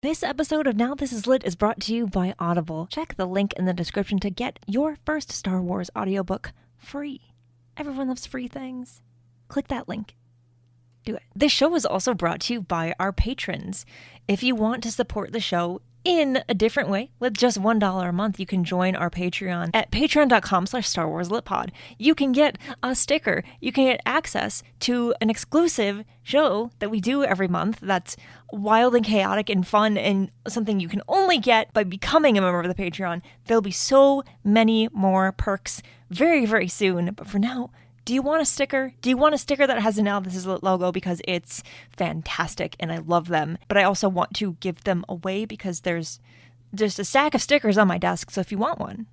This episode of Now This Is Lit is brought to you by Audible. Check the link in the description to get your first Star Wars audiobook free. Everyone loves free things. Click that link. Do it. This show is also brought to you by our patrons. If you want to support the show in a different way, with just $1 a month, you can join our Patreon at patreon.com/StarWarsLitPod. You can get a sticker. You can get access to an exclusive show that we do every month that's wild and chaotic and fun and something you can only get by becoming a member of the Patreon. There'll be so many more perks very, very soon. But for now, do you want a sticker? Do you want a sticker that has a Now This Is Lit logo? Because it's fantastic and I love them. But I also want to give them away because there's just a stack of stickers on my desk. So if you want one,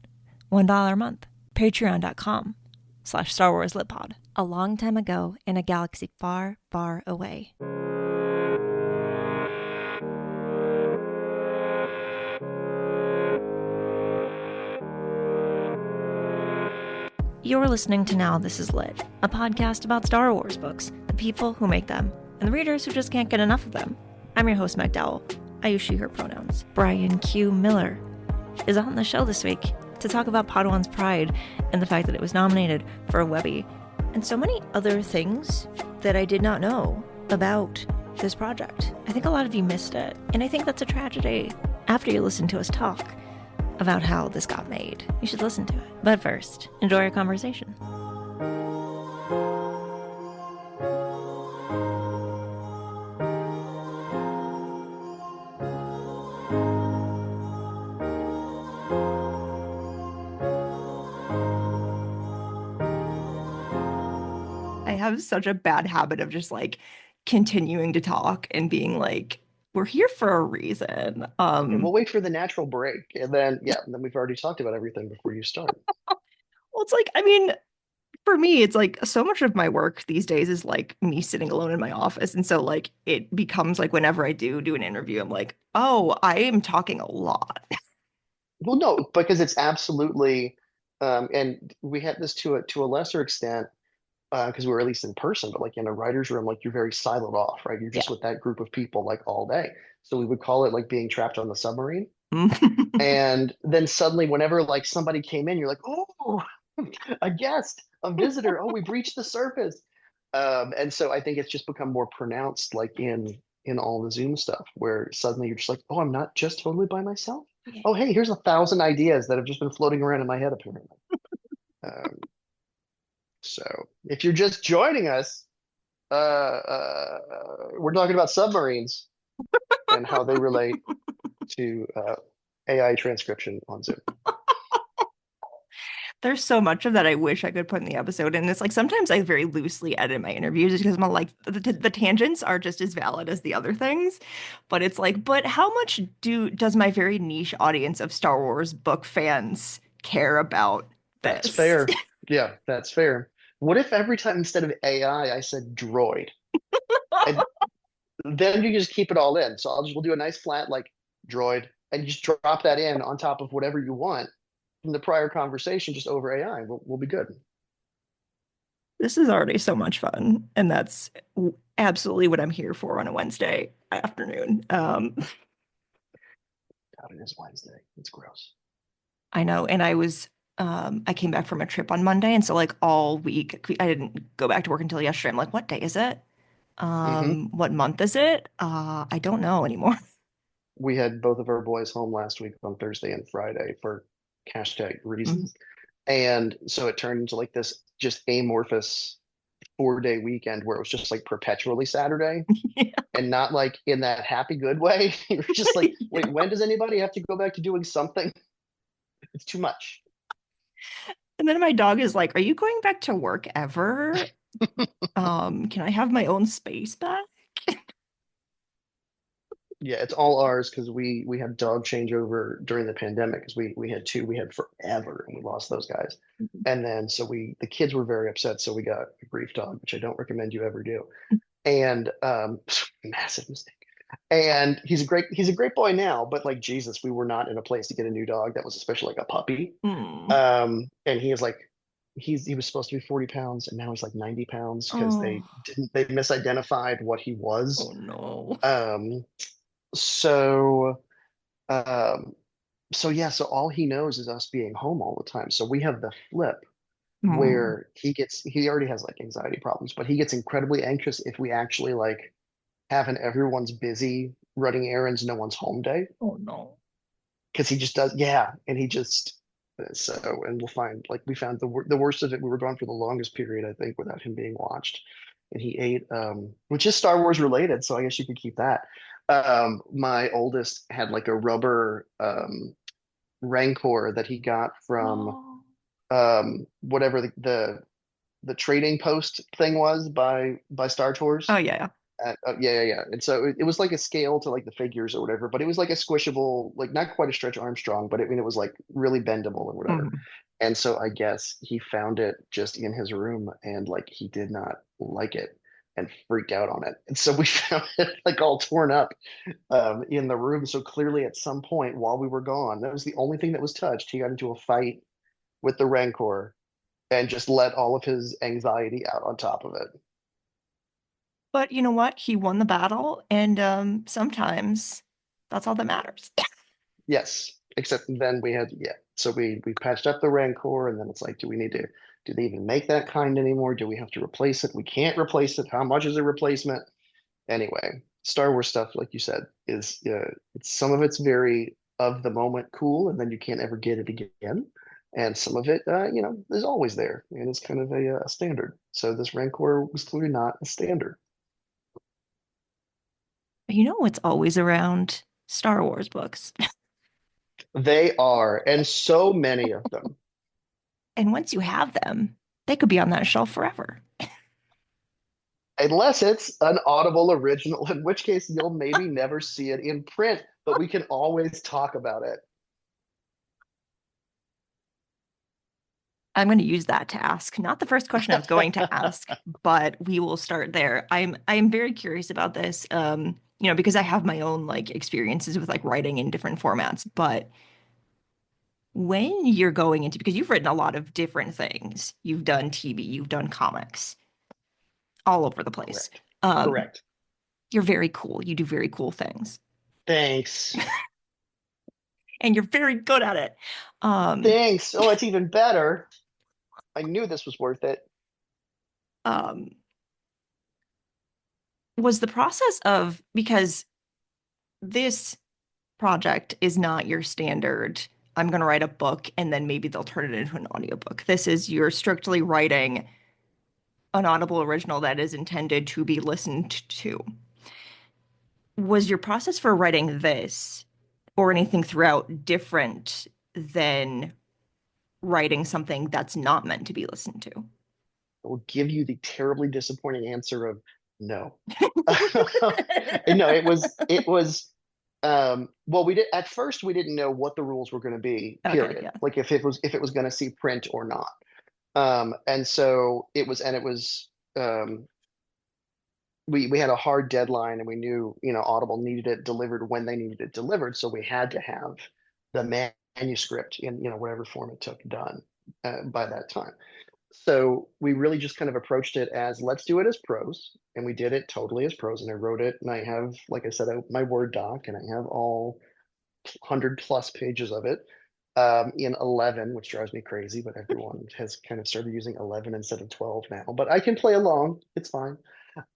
$1 a month. Patreon.com/StarWarsLitPod. A long time ago in a galaxy far, far away. You're listening to Now This Is Lit, a podcast about Star Wars books, the people who make them, and the readers who just can't get enough of them. I'm your host, Meg Dowell. I use she, her pronouns. Bryan Q. Miller is on the show this week to talk about Padawan's Pride and the fact that it was nominated for a Webby, and so many other things that I did not know about this project. I think a lot of you missed it, and I think that's a tragedy. After you listen to us talk about how this got made, you should listen to it. But first, enjoy our conversation. I have such a bad habit of just like continuing to talk and being like, we're here for a reason. And we'll wait for the natural break. And then we've already talked about everything before you start. Well, it's like, I mean, for me, it's like so much of my work these days is like me sitting alone in my office. And so like it becomes like whenever I do an interview, I'm like, oh, I am talking a lot. Well, no, because it's absolutely, and we had this to a lesser extent, because we were at least in person, but like in a writer's room, like you're very siloed off, right? You're Yeah. just with that group of people like all day. So we would call it like being trapped on the submarine. And then suddenly, whenever like somebody came in, you're like, oh, a guest, a visitor. Oh, we've reached the surface. And so I think it's just become more pronounced, like in all the Zoom stuff, where suddenly you're just like, oh, I'm not just totally by myself. Oh, hey, here's 1,000 ideas that have just been floating around in my head, apparently. Um, so if you're just joining us, we're talking about submarines and how they relate to AI transcription on Zoom. There's so much of that I wish I could put in the episode. And it's like sometimes I very loosely edit my interviews because I'm like, the tangents are just as valid as the other things. But it's like, but how much does my very niche audience of Star Wars book fans care about this? That's fair. Yeah, that's fair. What if every time instead of AI, I said droid? And then you just keep it all in. So we'll do a nice flat like droid and just drop that in on top of whatever you want from the prior conversation, just over AI. We'll be good. This is already so much fun, and that's absolutely what I'm here for on a Wednesday afternoon. God, it is Wednesday. It's gross. I know, and I came back from a trip on Monday, and so like all week I didn't go back to work until yesterday. I'm like, what day is it? What month is it? I don't know anymore. We had both of our boys home last week on Thursday and Friday for hashtag reasons. And so it turned into like this just amorphous 4-day weekend where it was just like perpetually Saturday Yeah. and not like in that happy good way. You're just like, wait, when does anybody have to go back to doing something? It's too much. And then my dog is like, are you going back to work ever? Can I have my own space back? Yeah, it's all ours because we had dog changeover during the pandemic because we had two we had forever and we lost those guys. And then so the kids were very upset, so we got a grief dog, which I don't recommend you ever do. And massive mistake. And he's a great boy now, but like Jesus, we were not in a place to get a new dog that was especially like a puppy. And he is like he was supposed to be 40 pounds and now he's like 90 pounds because they misidentified what he was. Oh no. So, um, so yeah, so all he knows is us being home all the time. So we have the flip Mm. where he already has like anxiety problems, but he gets incredibly anxious if we actually like have an everyone's busy running errands, no one's home day. Oh no. Because he just does, yeah, and he just so, and we'll find like we found the worst of it. We were gone for the longest period, I think, without him being watched, and he ate, which is Star Wars related, so I guess you could keep that. My oldest had like a rubber Rancor that he got from Oh. whatever the trading post thing was by Star Oh Tours. yeah. Yeah, yeah, yeah. And so it was like a scale to like the figures or whatever, but it was like a squishable, like not quite a Stretch Armstrong, but I mean, it was like really bendable and whatever. Mm. And so I guess he found it just in his room and like he did not like it and freaked out on it. And so we found it like all torn up in the room. So clearly at some point while we were gone, that was the only thing that was touched. He got into a fight with the Rancor and just let all of his anxiety out on top of it. But you know what? He won the battle, and sometimes that's all that matters. Yes, except then we had, yeah. So we patched up the Rancor, and then it's like, do they even make that kind anymore? Do we have to replace it? We can't replace it. How much is a replacement? Anyway, Star Wars stuff, like you said, is it's some of it's very of the moment cool, and then you can't ever get it again. And some of it, is always there, and it's kind of a standard. So this Rancor was clearly not a standard. You know what's always around? Star Wars books. They are, and so many of them. And once you have them, they could be on that shelf forever. Unless it's an Audible original, in which case you'll maybe never see it in print, but we can always talk about it. I'm going to use that to ask, not the first question I was going to ask, but we will start there. I'm very curious about this, because I have my own like experiences with like writing in different formats. But when you're going into, because you've written a lot of different things, you've done TV, you've done comics, all over the place. Correct. Um, Correct. you're very cool. You do very cool things, Thanks. and you're very good at it. Um, Thanks. Oh, it's even better. I knew this was worth it. um, was the process of because this project is not your standard, I'm going to write a book and then maybe they'll turn it into an audiobook. This is you're strictly writing an Audible original that is intended to be listened to. Was your process for writing this or anything throughout different than writing something that's not meant to be listened to? I will give you the terribly disappointing answer of no. No, well, we did at first we didn't know what the rules were going to be, Okay, period. yeah. Like if it was going to see print or not. And so it was um we had a hard deadline and we knew, Audible needed it delivered when they needed it delivered. So we had to have the manuscript in, whatever form it took done by that time. So we really just kind of approached it as let's do it as prose. And we did it totally as prose. And I wrote it and I have, like I said, my Word doc and I have all 100 plus pages of it in 11, which drives me crazy, but everyone has kind of started using 11 instead of 12 now. But I can play along. It's fine.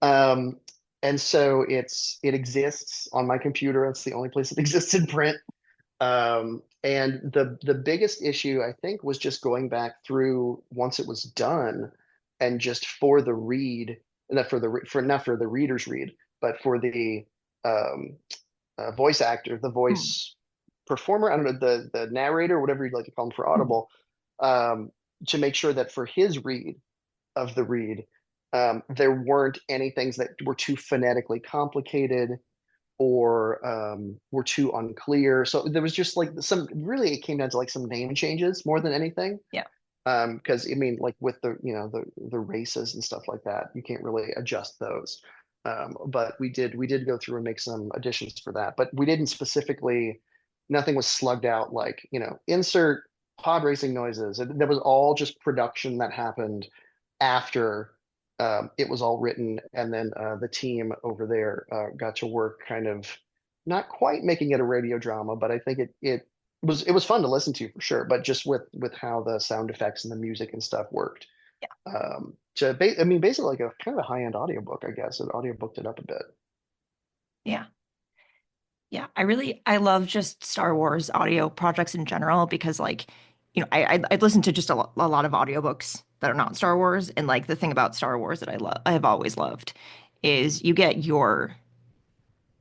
Um, and so it exists on my computer. It's the only place it exists in print. And the biggest issue I think was just going back through once it was done, and just for the read, not for the reader's read, but for the um, voice actor, the Hmm. voice performer, I don't know, the narrator, whatever you'd like to call him for Hmm. Audible, to make sure that for his read of the read, there weren't any things that were too phonetically complicated or were too unclear. So there was just like really it came down to like some name changes more than anything. Yeah. Because I mean, like with the races and stuff like that, you can't really adjust those. But we did go through and make some additions for that. But we didn't specifically, nothing was slugged out like, insert pod racing noises. There was all just production that happened after it was all written, and then the team over there got to work kind of not quite making it a radio drama, but I think it was fun to listen to for sure. But just with how the sound effects and the music and stuff worked. I mean, basically like a kind of a high-end audiobook, I guess. It audiobooked it up a bit. Yeah. Yeah, I love just Star Wars audio projects in general because like, I listen to just a lot of audiobooks that are not Star Wars, and like the thing about Star Wars that I have always loved is you get your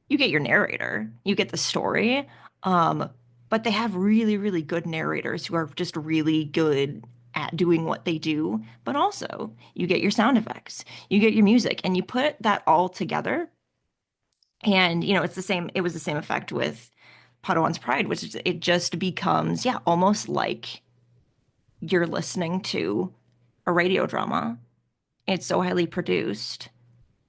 narrator, you get the story, um, but they have really, really good narrators who are just really good at doing what they do, but also you get your sound effects, you get your music, and you put that all together and it was the same effect with Padawan's Pride, which is it just becomes, yeah, almost like you're listening to a radio drama. It's so highly produced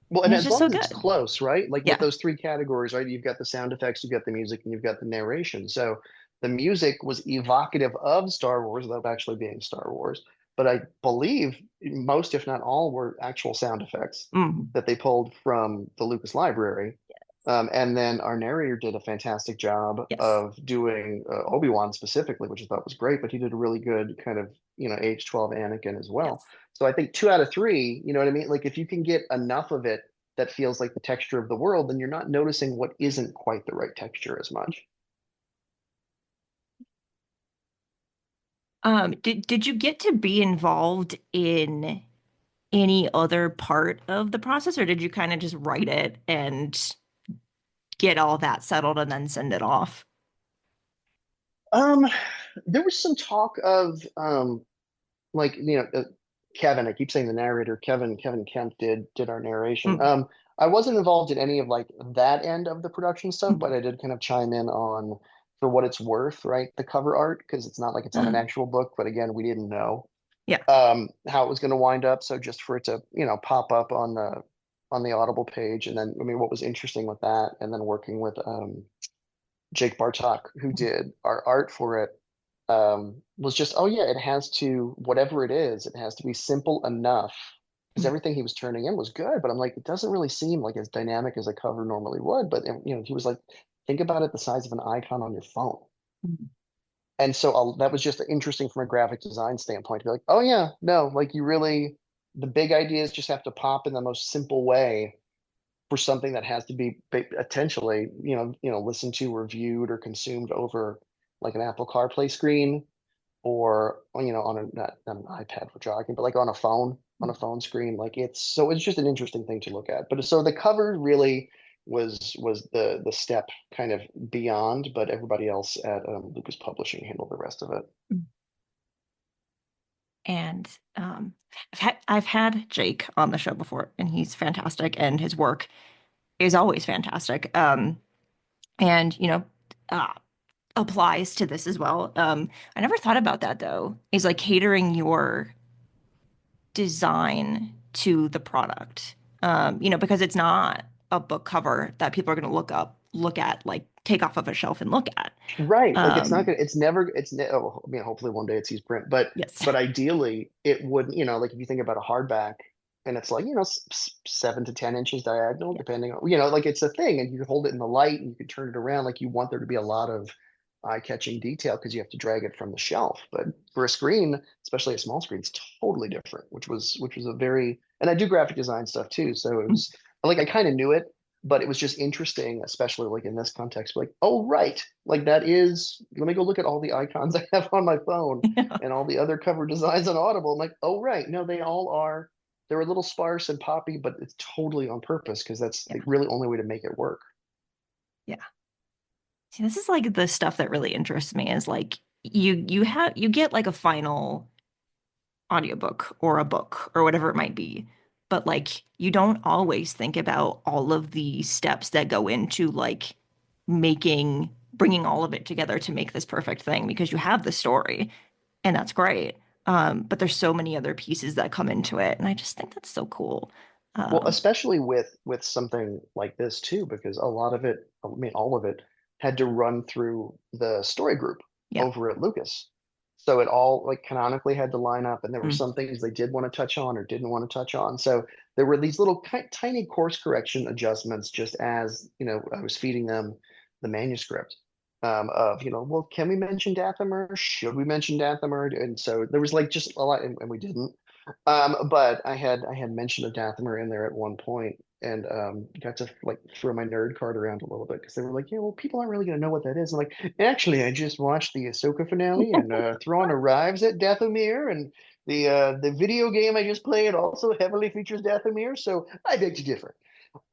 Well, and and it's as just long so as it's good. close, right? Like with Yeah. those three categories, right? You've got the sound effects, you've got the music, and you've got the narration. So the music was evocative of Star Wars without actually being Star Wars. But I believe most, if not all, were actual sound effects Mm. that they pulled from the Lucas Library. Yes. And then our narrator did a fantastic job Yes. of doing Obi-Wan specifically, which I thought was great, but he did a really good kind of, age 12 Anakin as well. Yes. So I think 2 out of 3, you know what I mean? Like if you can get enough of it that feels like the texture of the world, then you're not noticing what isn't quite the right texture as much. Did you get to be involved in any other part of the process, or did you kind of just write it and get all that settled and then send it off? Um, there was some talk of like Kevin. I keep saying the narrator. Kevin Kemp did our narration. Mm. I wasn't involved in any of like that end of the production stuff, Mm. but I did kind of chime in on for what it's worth, right? The cover art because it's not like it's on an actual book, but again, we didn't know Yeah. how it was going to wind up. So just for it to pop up on the Audible page, and then I mean, what was interesting with that, and then working with Jake Bartok, who did our art for it, was just, oh yeah, it has to, whatever it is, it has to be simple enough. Because Mm. everything he was turning in was good, but I'm like, it doesn't really seem like as dynamic as a cover normally would. But he was like, think about it the size of an icon on your phone. Mm. And so that was just interesting from a graphic design standpoint to be like, oh yeah, no, like you really, the big ideas just have to pop in the most simple way for something that has to be potentially, listened to, reviewed, or consumed over like an Apple CarPlay screen or on a not an iPad for jogging, but like on a phone screen. Like it's just an interesting thing to look at. But so the cover really was the step kind of beyond, but everybody else at Lucas Publishing handled the rest of it. Mm. And I've had Jake on the show before, and he's fantastic, and his work is always fantastic. And uh, applies to this as well. I never thought about that though. Is like catering your design to the product. Because it's not a book cover that people are going to look at, like take off of a shelf and look at. Right. Like it's not Um, gonna, it's never, I mean, hopefully one day it sees print, but, yes. but ideally it would, like if you think about a hardback and it's like, 7 to 10 inches diagonal, Yeah. depending on, like it's a thing and you hold it in the light and you can turn it around. Like you want there to be a lot of eye-catching detail because you have to drag it from the shelf. But for a screen, especially a small screen, it's totally different, which was a very, and I do graphic design stuff too. So it was like, I kind of knew it, but it was just interesting, especially like in this context, like, oh, right. Like that is, let me go look at all the icons I have on my phone Yeah. and all the other cover designs on Audible. I'm like, oh, right. No, they all are, they're a little sparse and poppy, but it's totally on purpose because that's the Yeah. really only way to make it work. Yeah. See, this is like the stuff that really interests me is like you get like a final audiobook or a book or whatever it might be. But like you don't always think about all of the steps that go into like bringing all of it together to make this perfect thing because you have the story and that's great. But there's so many other pieces that come into it. And I just think that's so cool. Well, Um, especially with something like this too, because a lot of it, I mean, all of it had to run through the story group yeah. over at Lucas. So it all like canonically had to line up, and there were Mm. some things they did want to touch on or didn't want to touch on. So there were these little tiny course correction adjustments just as, I was feeding them the manuscript of, well, can we mention Dathomir? Should we mention Dathomir? And so there was like just a lot, and we didn't. But I had mentioned a Dathomir in there at one point, and got to like throw my nerd card around a little bit because they were like, yeah, well, people aren't really gonna know what that is. I'm like, actually, I just watched the Ahsoka finale, and Thrawn arrives at Dathomir, and the video game I just played also heavily features Dathomir, so I beg to differ.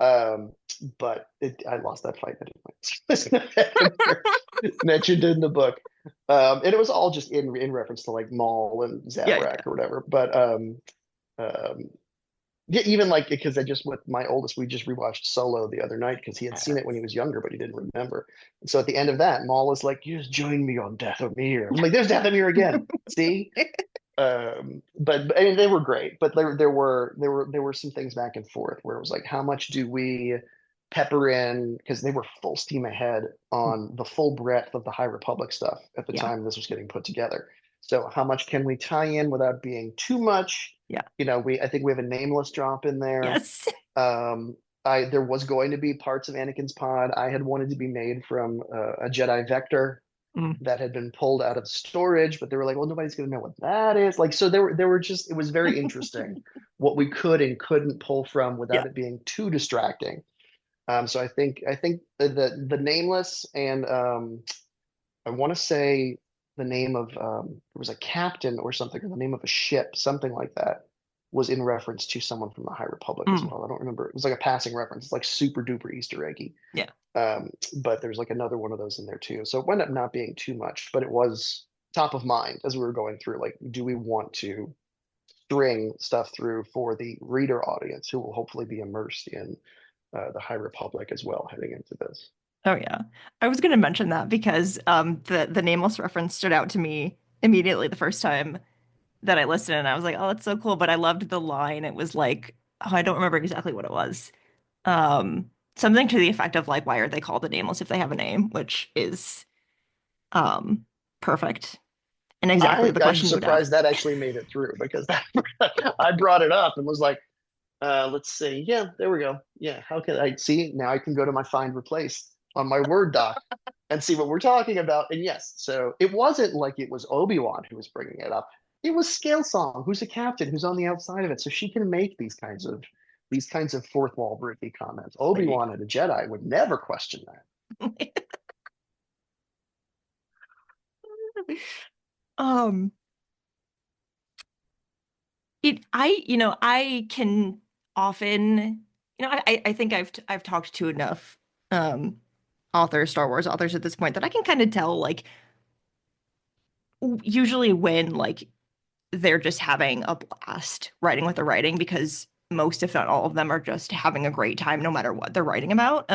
Um, but I lost that fight anyway. Mentioned in the book. And it was all just in reference to like Maul and Yeah, Zabrak or whatever. But um, yeah, even like because I just with my oldest, we just rewatched Solo the other night because he had seen yeah. it when he was younger, but he didn't remember. And so at the end of that, Maul is like, "You just join me on Dathomir." I'm like, "There's Dathomir again." See, but I mean, they were great, but there were some things back and forth where it was like, how much do we pepper in, because they were full steam ahead on the full breadth of the High Republic stuff at the Yeah, time this was getting put together. So how much can we tie in without being too much? yeah. I think we have a nameless drop in there. Yes. Um, there was going to be parts of Anakin's pod I had wanted to be made from a Jedi Vector Mm, that had been pulled out of storage, but they were like, well, nobody's going to know what that is. Like, so there were just, it was very interesting what we could and couldn't pull from yeah. without it being too distracting. So I think the nameless and I want to say the name of there was a captain or something, or the name of a ship, something like that, was in reference to someone from the High Republic as Mm, well. I don't remember. It was like a passing reference. It's like super duper Easter eggy. yeah. But there's like another one of those in there too. So it wound up not being too much, but it was top of mind as we were going through. Like, do we want to string stuff through for the reader audience who will hopefully be immersed in the High Republic as well heading into this? Oh yeah. I was gonna mention that because the nameless reference stood out to me immediately the first time that I listened and I was like, oh, that's so cool. But I loved the line. It was like, oh, I don't remember exactly what it was. Something to the effect of like, why are they called the nameless if they have a name? Which is um perfect and exactly the I'm question you would ask. surprised that actually made it through because I brought it up and was like, let's see. Yeah, there we go. Yeah, how can I see? Now I can go to my find replace on my Word doc and see what we're talking about. And yes, so it wasn't like it was Obi-Wan who was bringing it up. It was Scale Song, who's a captain, who's on the outside of it, so she can make these kinds of fourth wall breaky comments. There you Obi-Wan and a Jedi would never question go. Um, I can often, I think I've talked to enough um authors, Star Wars authors at this point that I can kind of tell like usually when like they're just having a blast writing what they're writing because most, if not all of them, are just having a great time no matter what they're writing about.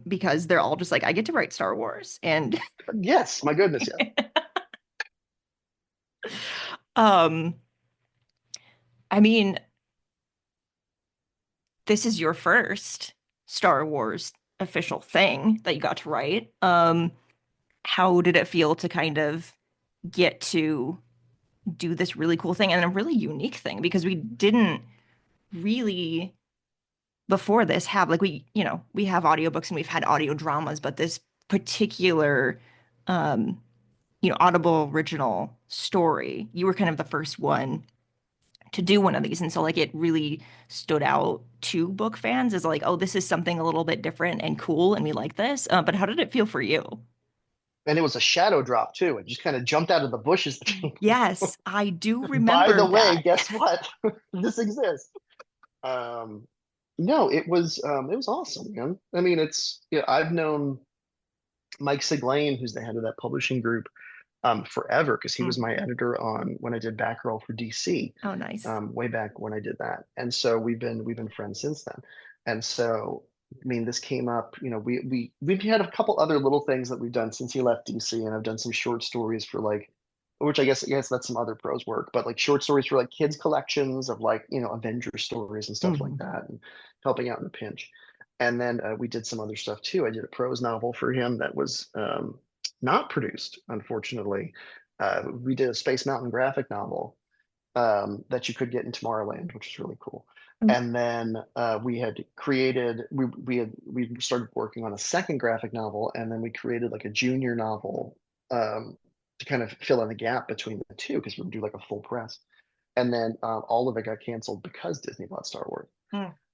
Because they're all just like, I get to write Star Wars. And that. Yes, my goodness, yes. um, I mean, this is your first Star Wars official thing that you got to write. How did it feel to kind of get to do this really cool thing and a really unique thing? Because we didn't really before this have like we have audiobooks and we've had audio dramas, but this particular um Audible original story, you were kind of the first one to do one of these. And so like it really stood out to book fans as like, oh, this is something a little bit different and cool and we like this. But how did it feel for you? And it was a shadow drop too. It just kind of jumped out of the bushes. Yes, I do By remember the way, that. guess what? This exists. Um, no, it was awesome, man. I mean, I've known Mike Siglane, who's the head of that publishing group, forever because he was Mm. my editor on when I did Batgirl for DC, Oh, nice. way back when I did that. And so we've been friends since then. And so I mean, this came up, we've had a couple other little things that we've done since he left DC, and I've done some short stories for like, which I guess that's some other prose work, but like short stories for like kids collections of like, Avenger stories and stuff like Mhm. that, and helping out in a pinch. And then we did some other stuff too. I did a prose novel for him that was not produced, unfortunately. We did a Space Mountain graphic novel that you could get in Tomorrowland, which is really cool. Mm. And then we had created we started working on a second graphic novel, and then we created like a junior novel to kind of fill in the gap between the two because we would do like a full press. And then all of it got canceled because Disney bought Star Wars.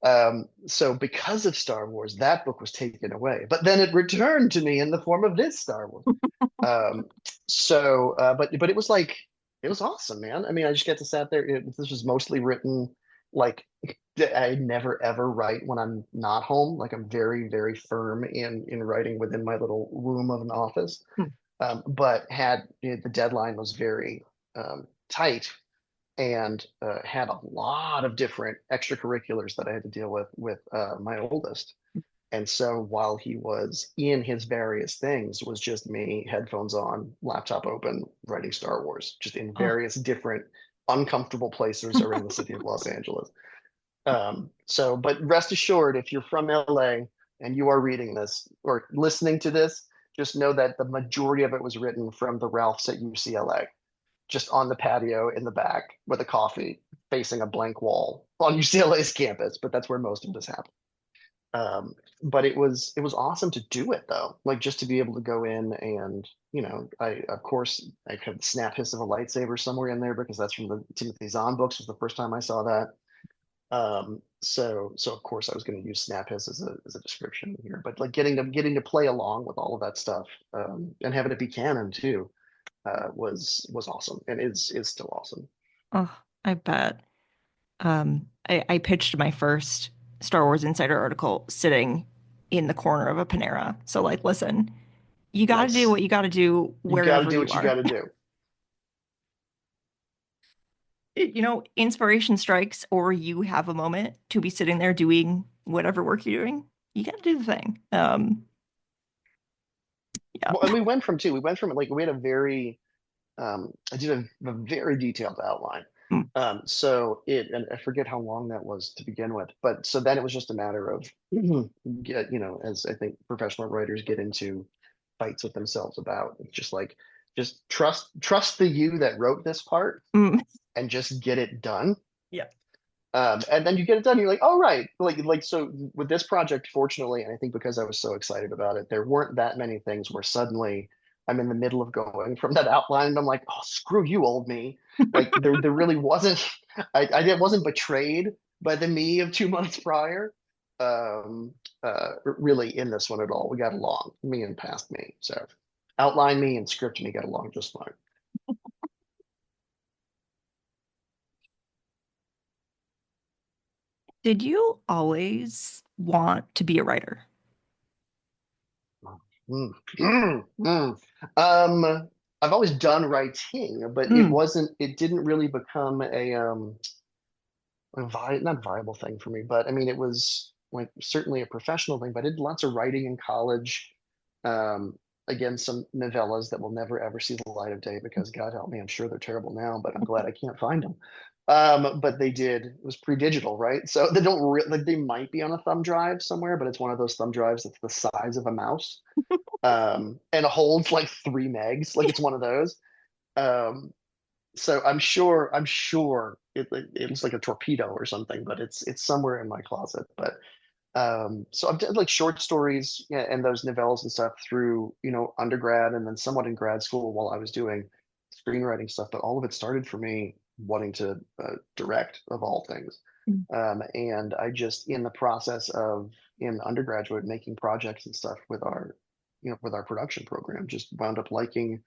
Mm. So because of Star Wars, that book was taken away, but then it returned to me in the form of this Star Wars. Um, but it was like it was awesome, man. I mean, I just get to sat there. This was mostly written like I never ever write when I'm not home. Like I'm very firm in writing within my little room of an office. Mm. But had the deadline was very tight and had a lot of different extracurriculars that I had to deal with my oldest. And so while he was in his various things, was just me, headphones on, laptop open, writing Star Wars, just in Oh. various different uncomfortable places around the city of Los Angeles. But rest assured, if you're from LA and you are reading this or listening to this, just know that the majority of it was written from the Ralphs at UCLA, just on the patio in the back with a coffee facing a blank wall on UCLA's campus. But that's where most of this happened. But it was awesome to do it though, like just to be able to go in and I of course I could snap hiss of a lightsaber somewhere in there because that's from the Timothy Zahn books was the first time I saw that. So of course I was going to use snap hiss as a description here, but like getting to play along with all of that stuff and having it be canon too was awesome and is still awesome. Oh, I bet. I pitched my first Star Wars Insider article sitting in the corner of a Panera. So, like, listen, you got to do Nice. what you got to do You got to wherever do you what you are. got to do. Inspiration strikes, or you have a moment to be sitting there doing whatever work you're doing. You got to do the thing. Yeah. Well, and we went from like we had a very I did a very detailed outline. Mm. And I forget how long that was to begin with, but so then it was just a matter of as I think professional writers get into fights with themselves about, it's just like just trust the you that wrote this part Mm. and just get it done. Yeah. And then you get it done. You're like, oh right, like so with this project, fortunately, and I think because I was so excited about it, there weren't that many things where suddenly I'm in the middle of going from that outline, and I'm like, oh screw you, old me. Like there really wasn't. Wasn't betrayed by the me of 2 months prior. Um, really in this one at all. We got along, me and past me. So outline me and script me got along just fine. Did you always want to be a writer? Mm, mm. I've always done writing, but Mm. it didn't really become not viable thing for me, but I mean, it was like certainly a professional thing, but I did lots of writing in college. Um, Again, some novellas that will never ever see the light of day because God help me, I'm sure they're terrible now, but I'm glad I can't find them. But they did, it was pre-digital, right? So they don't like they might be on a thumb drive somewhere, but it's one of those thumb drives that's the size of a mouse and it holds like 3 megs. Like it's one of those. Um, so I'm sure it looks like a torpedo or something, but it's somewhere in my closet. But so I've done like short stories, yeah, and those novellas and stuff through undergrad and then somewhat in grad school while I was doing screenwriting stuff. But all of it started for me wanting to direct of all things. Mm. And I just in the process of in undergraduate making projects and stuff with our production program just wound up liking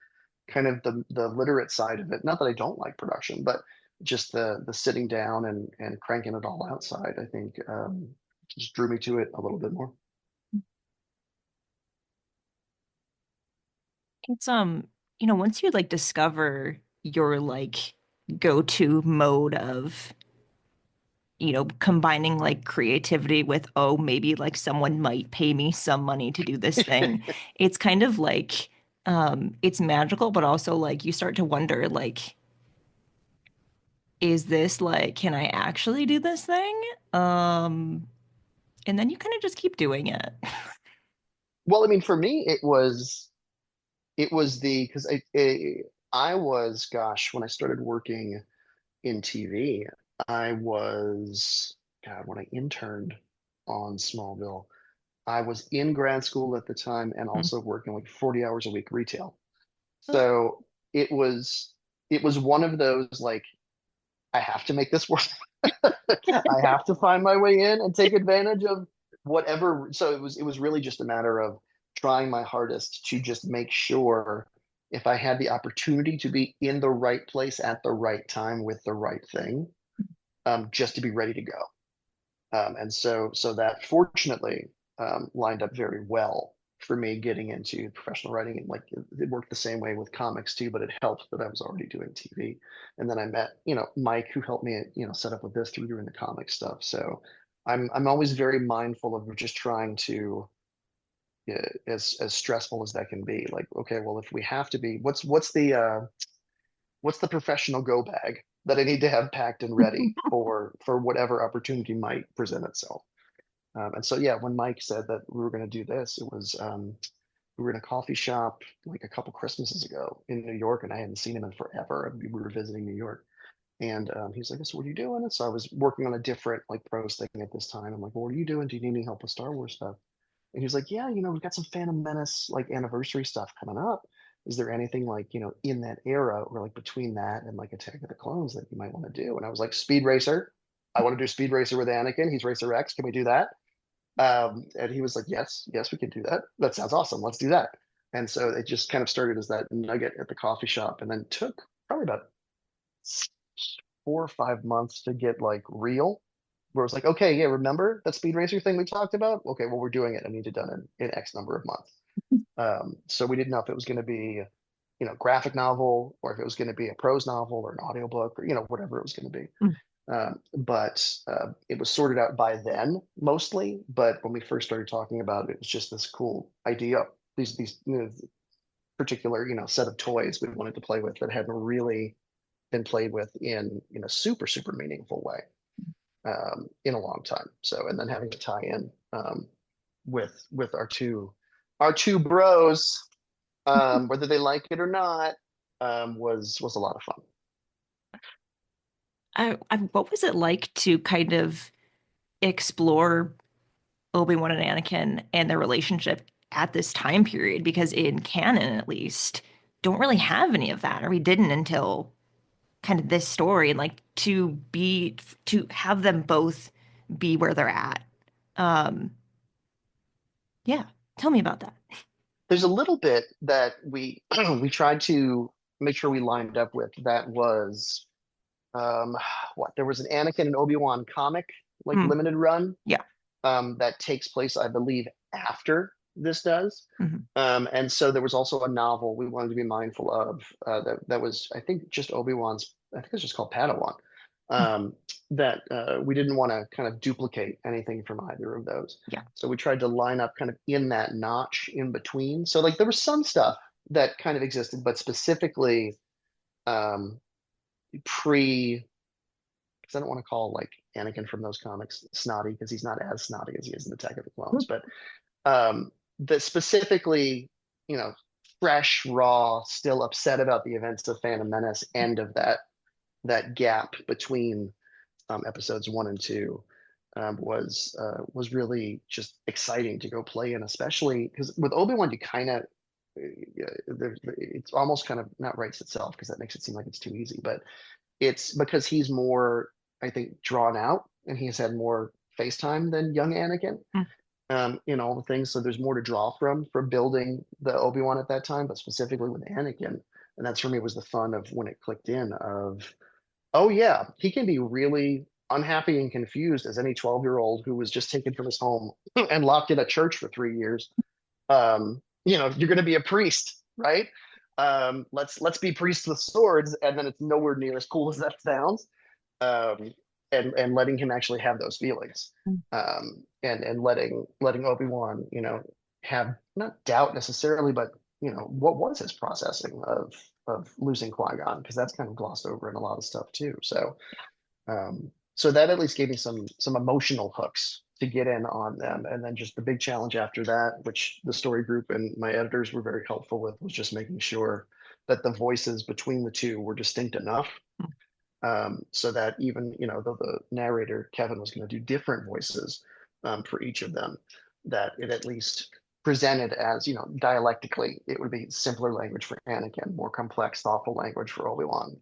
kind of the literate side of it. Not that I don't like production, but just the sitting down and cranking it all outside, I think just drew me to it a little bit more. It's once you like discover your like go-to mode of, combining like creativity with, oh, maybe like someone might pay me some money to do this thing. It's kind of like it's magical, but also like you start to wonder like, is this like, can I actually do this thing? And then you kind of just keep doing it. Well, I mean, for me, it was the because I was gosh when I started working in TV, I was God, when I interned on Smallville, I was in grad school at the time and Mm. also working like 40 hours a week retail. Oh. So it was it was one of those like I have to make this work. I have to find my way in and take advantage of whatever. So it was really just a matter of trying my hardest to just make sure if I had the opportunity to be in the right place at the right time with the right thing, just to be ready to go. And so that fortunately lined up very well for me getting into professional writing. And like it worked the same way with comics too, but it helped that I was already doing TV. And then I met, Mike, who helped me, set up with this through doing the comic stuff. So I'm always very mindful of just trying to, as stressful as that can be. Like, okay, well, if we have to be, what's the professional go bag that I need to have packed and ready for whatever opportunity might present itself. And so, yeah, when Mike said that we were going to do this, it was we were in a coffee shop like a couple Christmases ago in New York, and I hadn't seen him in forever. We were visiting New York, and he's like, "So what are you doing?" And so I was working on a different like prose thing at this time. I'm like, "Well, what are you doing? Do you need any help with Star Wars stuff?" And he's like, "Yeah, we've got some Phantom Menace like anniversary stuff coming up. Is there anything like in that era or like between that and like Attack of the Clones that you might want to do?" And I was like, "Speed Racer. I want to do Speed Racer with Anakin. He's Racer X. Can we do that?" And he was like, yes, yes, we can do that. That sounds awesome. Let's do that. And so it just kind of started as that nugget at the coffee shop and then took probably about 4 or 5 months to get like real. Where it's like, okay, yeah, remember that Speed Racer thing we talked about? Okay, well, we're doing it. I need it done in X number of months. So we didn't know if it was going to be, graphic novel or if it was going to be a prose novel or an audiobook or, whatever it was going to be. Mm. But it was sorted out by then mostly. But when we first started talking about it, it was just this cool idea. These particular set of toys we wanted to play with that hadn't really been played with in a super super meaningful way in a long time. So and then having to tie in with our two bros, whether they like it or not, was a lot of fun. What was it like to kind of explore Obi-Wan and Anakin and their relationship at this time period? Because in canon, at least, don't really have any of that, or we didn't until kind of this story. And like to have them both be where they're at. Um, yeah, tell me about that. There's a little bit that we we tried to make sure we lined up with that was um what there was an Anakin and Obi-Wan comic like Mm, limited run yeah. that takes place I believe after this does. Hmm. And so there was also a novel we wanted to be mindful of that was I think just Obi-Wan's I think it's just called Padawan, um, that we didn't want to kind of duplicate anything from either of those. Yeah. So we tried to line up kind of in that notch in between. So like there was some stuff that kind of existed, but specifically um, pre, because I don't want to call like Anakin from those comics snotty because he's not as snotty as he is in Attack of the Clones, but that specifically, you know, fresh, raw, still upset about the events of Phantom Menace, end of that gap between episodes 1 and 2 was really just exciting to go play in, especially because with Obi-Wan you kind of it's almost kind of not writes itself because that makes it seem like it's too easy, but it's because he's more, I think, drawn out and he's had more face time than young Anakin Mm. in all the things. So there's more to draw from building the Obi-Wan at that time, but specifically with Anakin. And that's for me was the fun of when it clicked in of, oh yeah, he can be really unhappy and confused as any 12-year-old who was just taken from his home and locked in a church for 3 years. You're going to be a priest, right? Let's be priests with swords, and then it's nowhere near as cool as that sounds. Um, and letting him actually have those feelings, Mm. and letting Obi-Wan, have not doubt necessarily, but what was his processing of losing Qui-Gon, because that's kind of glossed over in a lot of stuff too. So that at least gave me some emotional hooks to get in on them. And then just the big challenge after that, which the story group and my editors were very helpful with, was just making sure that the voices between the two were distinct enough so that even, though the narrator, Kevin, was going to do different voices for each of them, that it at least presented as, dialectically, it would be simpler language for Anakin, more complex, thoughtful language for Obi-Wan,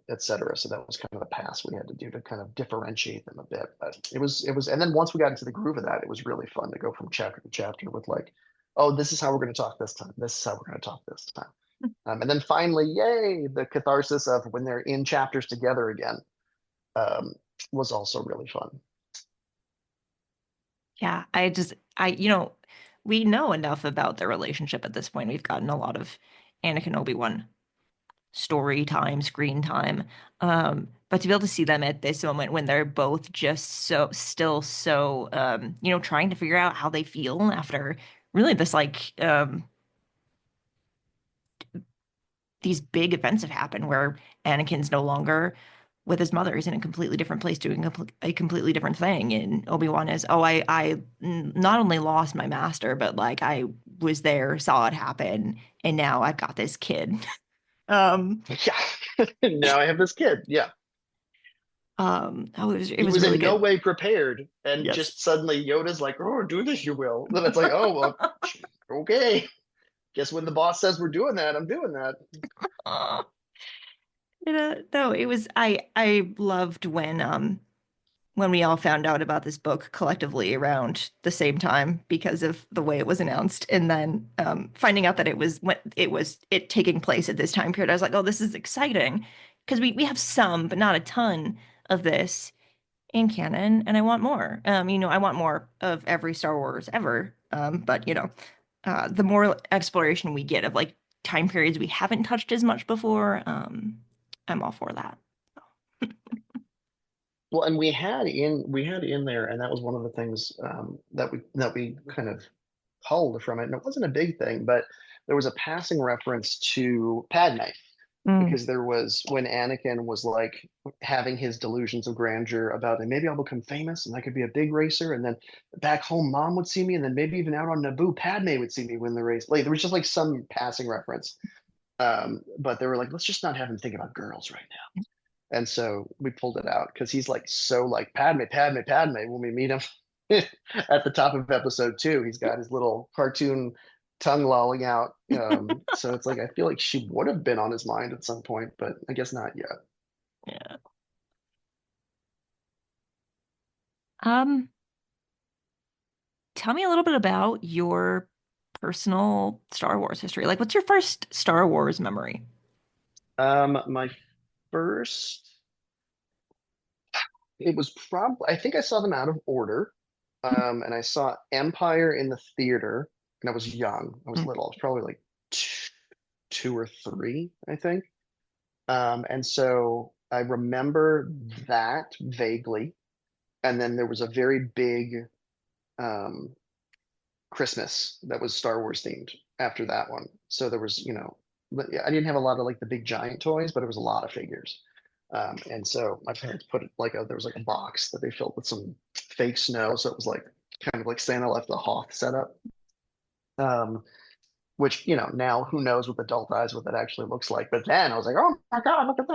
etc. So that was kind of the pass we had to do to kind of differentiate them a bit. But and then once we got into the groove of that, it was really fun to go from chapter to chapter with like, oh, this is how we're going to talk this time. This is how we're going to talk this time. And then finally, yay, the catharsis of when they're in chapters together again um, was also really fun. Yeah, we know enough about their relationship at this point. We've gotten a lot of Anakin Obi-Wan story time, screen time. But to be able to see them at this moment when they're both just still so, trying to figure out how they feel after really this like these big events have happened where Anakin's no longer with his mother. He's in a completely different place doing a completely different thing. And Obi-Wan is, oh, I not only lost my master, but like I was there, saw it happen, and now I've got this kid. Um, Yeah, now I have this kid. Yeah, it he was was really in no good. way prepared, and Yes. just suddenly Yoda's like, "Oh, do this, you will." Then it's like, "Oh, well, okay. Guess when the boss says we're doing that, I'm doing that." No, it was I loved when we all found out about this book collectively around the same time because of the way it was announced, and then finding out that it taking place at this time period. I was like, oh, this is exciting because we have some, but not a ton of this in canon, and I want more. I want more of every Star Wars ever. But the more exploration we get of like time periods we haven't touched as much before, I'm all for that. Well, and we had in there, and that was one of the things that we kind of culled from it, and it wasn't a big thing, but there was a passing reference to Padme Mm. because there was when Anakin was like having his delusions of grandeur about, and maybe I'll become famous and I could be a big racer, and then back home Mom would see me, and then maybe even out on Naboo Padme would see me win the race. Like there was just like some passing reference, but they were like, let's just not have him think about girls right now. And so we pulled it out because he's like so like Padme, Padme, Padme when we meet him at the top of episode 2. He's got his little cartoon tongue lolling out. So it's like I feel like she would have been on his mind at some point, but I guess not yet. Yeah. Um, Tell me a little bit about your personal Star Wars history. Like, what's your first Star Wars memory? My first, it was probably I think I saw them out of order. And I saw Empire in the theater, and I was young. I was Mm. little. I was probably like two or three, I think. And so I remember that vaguely. And then there was a very big um, Christmas that was Star Wars themed after that one. So there was, I didn't have a lot of like the big giant toys, but it was a lot of figures. And so my parents put it like there was like a box that they filled with some fake snow. So it was like kind of like Santa left the Hoth setup. Um, which, now who knows with adult eyes what that actually looks like. But then I was like, oh my God, look at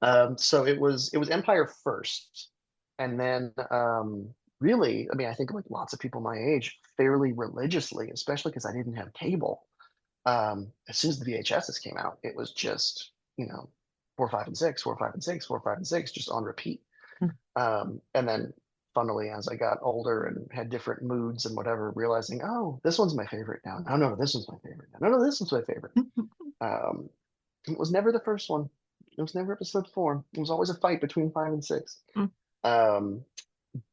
that. So it was Empire first, and then really, I mean, I think like lots of people my age, fairly religiously, especially because I didn't have cable. As soon as the VHSs came out, it was just 4, 5, and 6, 4, 5, and 6, 4, 5, and 6, just on repeat. And then, funnily, as I got older and had different moods and whatever, realizing, oh, this one's my favorite now. No, no, this one's my favorite. No, no, this one's my favorite. Um, it was never the first one. It was never episode 4. It was always a fight between 5 and 6. Mm. Um,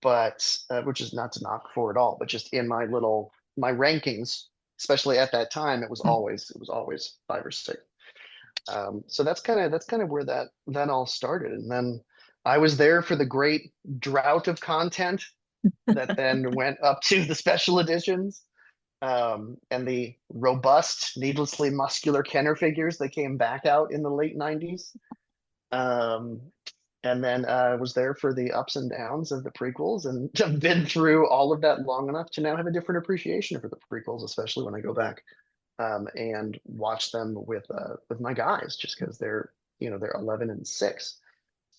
but which is not to knock 4 at all, but just in my rankings, especially at that time, it was always 5 or 6. So that's kind of where that all started, and then I was there for the great drought of content that then went up to the special editions, and the robust, needlessly muscular Kenner figures that came back out in the late 90s. Um, and then I was there for the ups and downs of the prequels, and have been through all of that long enough to now have a different appreciation for the prequels, especially when I go back and watch them with my guys, just because they're 11 and 6.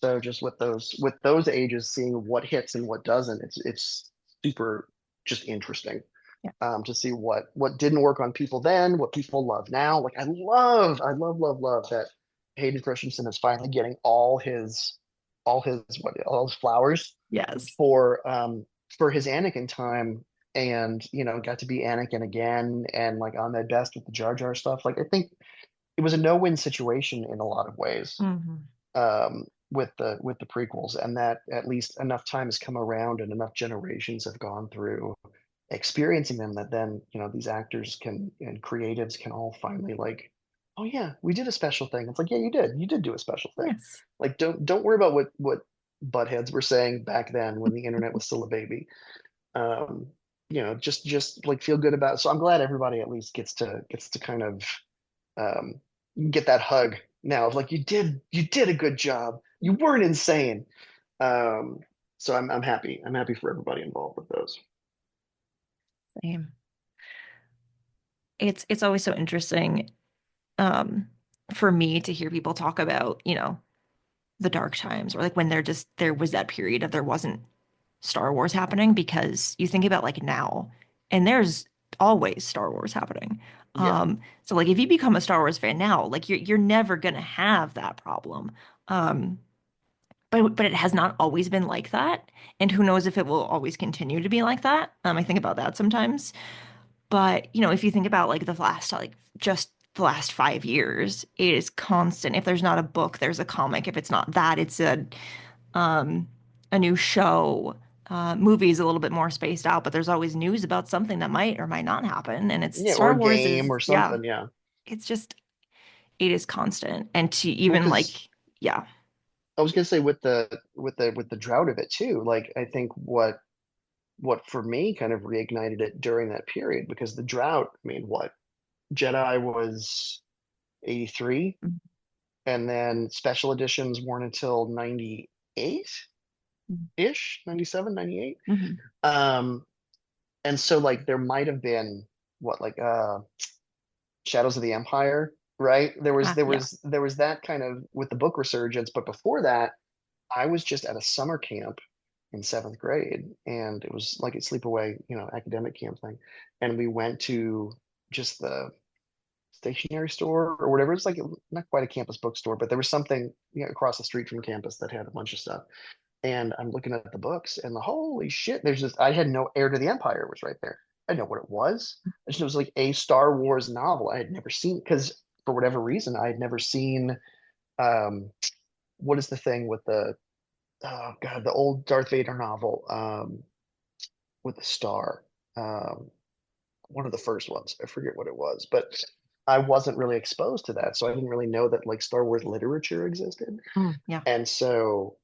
So just with those ages, seeing what hits and what doesn't, it's super just interesting Yeah. to see what didn't work on people then, what people love now. Like I love that Hayden Christensen is finally getting all his flowers Yes. for for his Anakin time, and got to be Anakin again, and like on that best with the Jar Jar stuff. Like I think it was a no-win situation in a lot of ways Hmm. with the prequels, and that at least enough time has come around and enough generations have gone through experiencing them that then these actors can and creatives can all finally like, oh yeah, we did a special thing. It's like, yeah, you did do a special thing. Yes. Like don't worry about what buttheads were saying back then when the internet was still a baby. um just like feel good about it. So I'm glad everybody at least gets to kind of um get that hug now of like, you did a good job, you weren't insane. um so I'm happy for everybody involved with those. Same. It's always so interesting um for me to hear people talk about, the dark times or like when there was that period of there wasn't Star Wars happening because you think about like now and there's always Star Wars happening. Yeah. So like if you become a Star Wars fan now, like you're never gonna have that problem. Um, but it has not always been like that, and who knows if it will always continue to be like that. I think about that sometimes. But, if you think about like just the last 5 years, it is constant. If there's not a book, there's a comic. If it's not that, it's um a new show. Movie is a little bit more spaced out, but there's always news about something that might or might not happen. And it's Yeah, or Star a Wars game is, or yeah, something. Yeah. it's just it is constant. And to Well, even like, because yeah. I was gonna say with the drought of it too. Like I think what for me kind of reignited it during that period, because the drought. I mean, what Jedi was 83, and then special editions weren't until 98 ish, 97, 98. Mhm. Um, and so like there might have been what like Shadows of the Empire, right? There was Ah, there yeah. was there was that kind of with the book resurgence, but before that, I was just at a summer camp in seventh grade, and it was like a sleepaway, academic camp thing, and we went to just the stationery store or whatever. It's like not quite a campus bookstore, but there was something across the street from campus that had a bunch of stuff. And I'm looking at the books, and the holy shit, there's this. I had no Heir to the Empire was right there. I didn't know what it was. I just knew it was like a Star Wars novel I had never seen, because for whatever reason I had never seen. Um, what is the thing with the oh god, the old Darth Vader novel with the star. Um, one of the first ones. I forget what it was, but I wasn't really exposed to that, so I didn't really know that like Star Wars literature existed. Yeah. And so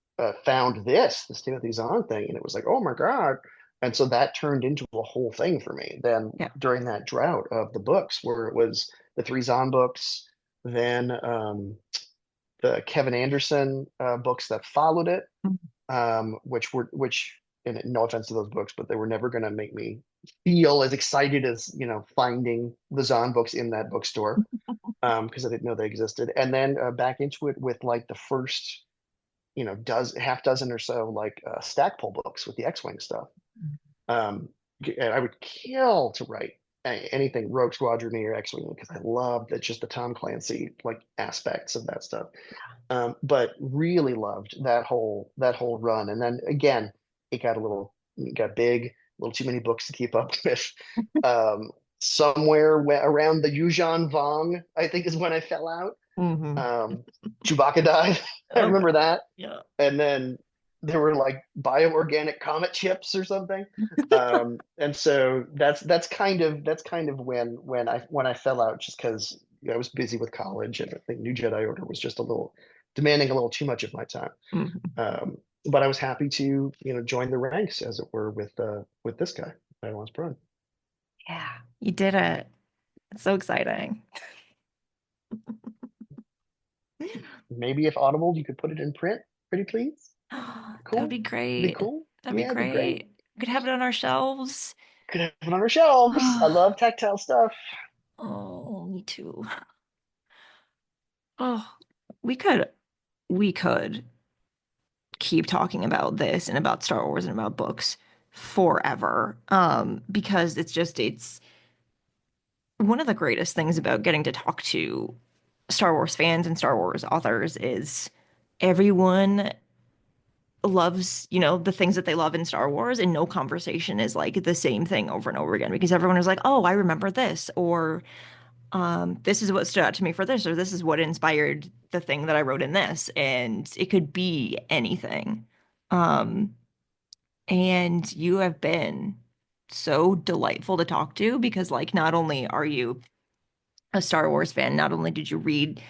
found this Timothy Zahn thing, and it was like, oh my god. And so that turned into a whole thing for me. Then Yeah. during that drought of the books, where it was the three Zahn books, then the Kevin Anderson books that followed it, which and no offense to those books, but they were never going to make me feel as excited as finding the Zahn books in that bookstore, because I didn't know they existed. And then back into it with like the first half dozen or so like Stackpole books with the X-wing stuff. Um, and I would kill to write anything Rogue Squadron or X-wing, because I love that, just the Tom Clancy like aspects of that stuff. But really loved that whole run. And then again, it got big, a little too many books to keep up with. Um, somewhere around the Yuuzhan Vong, I think is when I fell out. Hmm. Um, Chewbacca died. I Oh remember God. that. Yeah. And then there were like bioorganic comet chips or something. And so that's kind of when I fell out, just because I was busy with college, and I think New Jedi Order was just a little demanding a little too much of my time. Mhm. Um, but I was happy to join the ranks, as it were, with this guy, Padawan's Bryan. Yeah, you did it. It's so exciting. Maybe if Audible, you could put it in print, pretty please. That would Cool. be Be great. cool. That'd be Yeah, it'd be great. great. We could have it on our shelves. Could have it on our shelves. I love tactile stuff. Oh, me too. Oh, we could. We could. keep talking about this and about Star Wars and about books forever. Because it's one of the greatest things about getting to talk to Star Wars fans and Star Wars authors is everyone loves, the things that they love in Star Wars, and no conversation is like the same thing over and over again because everyone is like, oh, I remember this, or this is what stood out to me for this, or this is what inspired the thing that I wrote in this. And it could be anything. Um, and you have been so delightful to talk to because, like, not only are you a Star Wars fan, not only did you read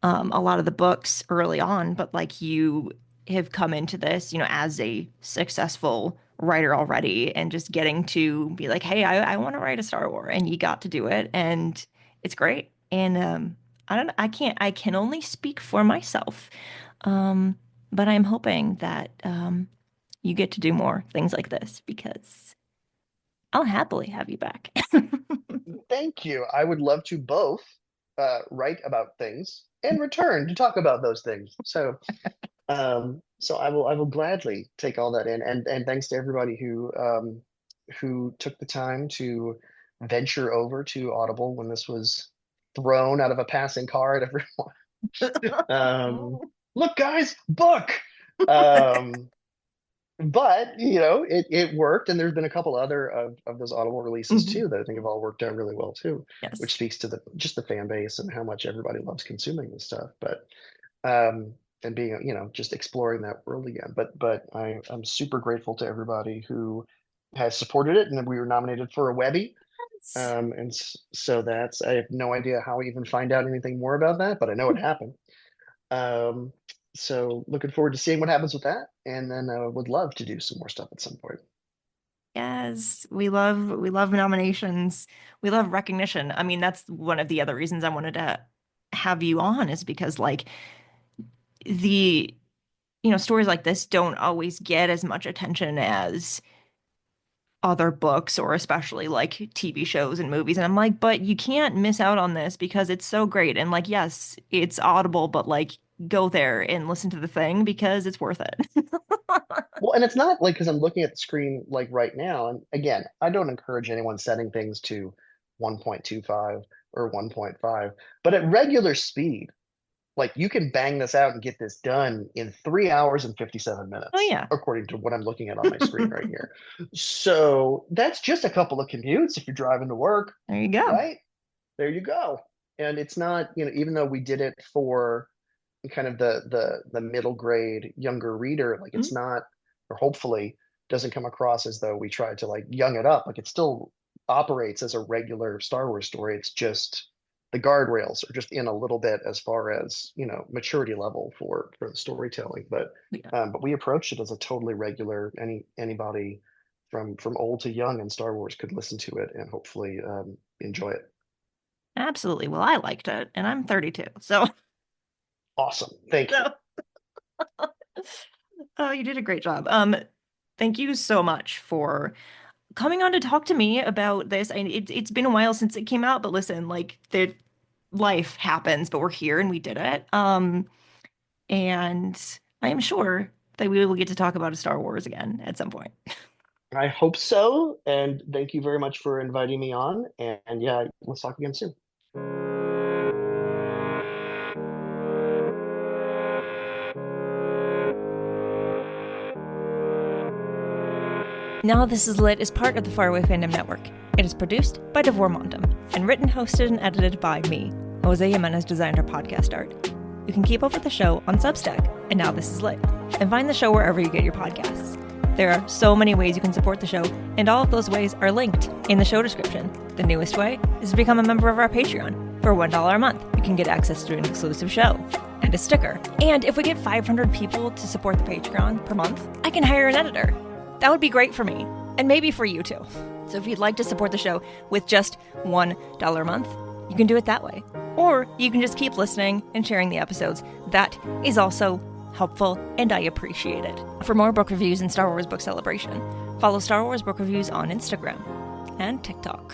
a lot of the books early on, but like you have come into this, as a successful writer already, and just getting to be like, hey, I want to write a Star Wars, and you got to do it, and it's great. And I can only speak for myself, but I'm hoping that you get to do more things like this because I'll happily have you back. Thank you. I would love to both write about things and return to talk about those things. So I will gladly take all that in, and thanks to everybody who took the time to venture over to Audible when this was thrown out of a passing car at everyone. Look, guys, book. Um, but it worked, and there's been a couple other of those Audible releases too that I think have all worked out really well too, Yes. which speaks to the fan base and how much everybody loves consuming this stuff. But and being just exploring that world again. But I'm super grateful to everybody who has supported it, and we were nominated for a Webby. So I have no idea how I even find out anything more about that, but I know it happened. So looking forward to seeing what happens with that, and then would love to do some more stuff at some point. Yes, we love nominations. We love recognition. I mean, that's one of the other reasons I wanted to have you on, is because like the stories like this don't always get as much attention as other books, or especially like TV shows and movies. And I'm like, but you can't miss out on this because it's so great. And like, yes, it's Audible, but like go there and listen to the thing because it's worth it. Well, and it's not like, because I'm looking at the screen like right now, and again, I don't encourage anyone setting things to 1.25 or 1.5, but at regular speed, like you can bang this out and get this done in 3 hours and 57 Oh minutes, yeah. according to what I'm looking at on my screen right here. So that's just a couple of commutes if you're driving to work, There you go. right? There you go. And it's not, even though we did it for kind of the middle grade younger reader, like it's not, or hopefully doesn't come across as though we tried to like young it up. Like it still operates as a regular Star Wars story. It's just the guardrails are just in a little bit as far as maturity level for the storytelling. But we approached it as a totally regular, anybody from old to young in Star Wars could listen to it and hopefully enjoy it. Absolutely. Well, I liked it, and I'm 32, so Awesome. Thank you. Oh, you did a great job. Thank you so much for coming on to talk to me about this. It's been a while since it came out, but listen, like life happens, but we're here and we did it. And I am sure that we will get to talk about a Star Wars again at some point. I hope so. And thank you very much for inviting me on. And yeah, let's talk again soon. Now This Is Lit is part of the Faraway Fandom Network. It is produced by Devor Montum and written, hosted, and edited by me. Jose Jimenez designed our podcast art. You can keep up with the show on Substack and Now This Is Lit, and find the show wherever you get your podcasts. There are so many ways you can support the show, and all of those ways are linked in the show description. The newest way is to become a member of our Patreon. For $1 a month, you can get access to an exclusive show and a sticker. And if we get 500 people to support the Patreon per month, I can hire an editor. That would be great for me, and maybe for you too. So if you'd like to support the show with just $1 a month, you can do it that way. Or you can just keep listening and sharing the episodes. That is also helpful, and I appreciate it. For more book reviews and Star Wars Book Celebration, follow Star Wars Book Reviews on Instagram and TikTok.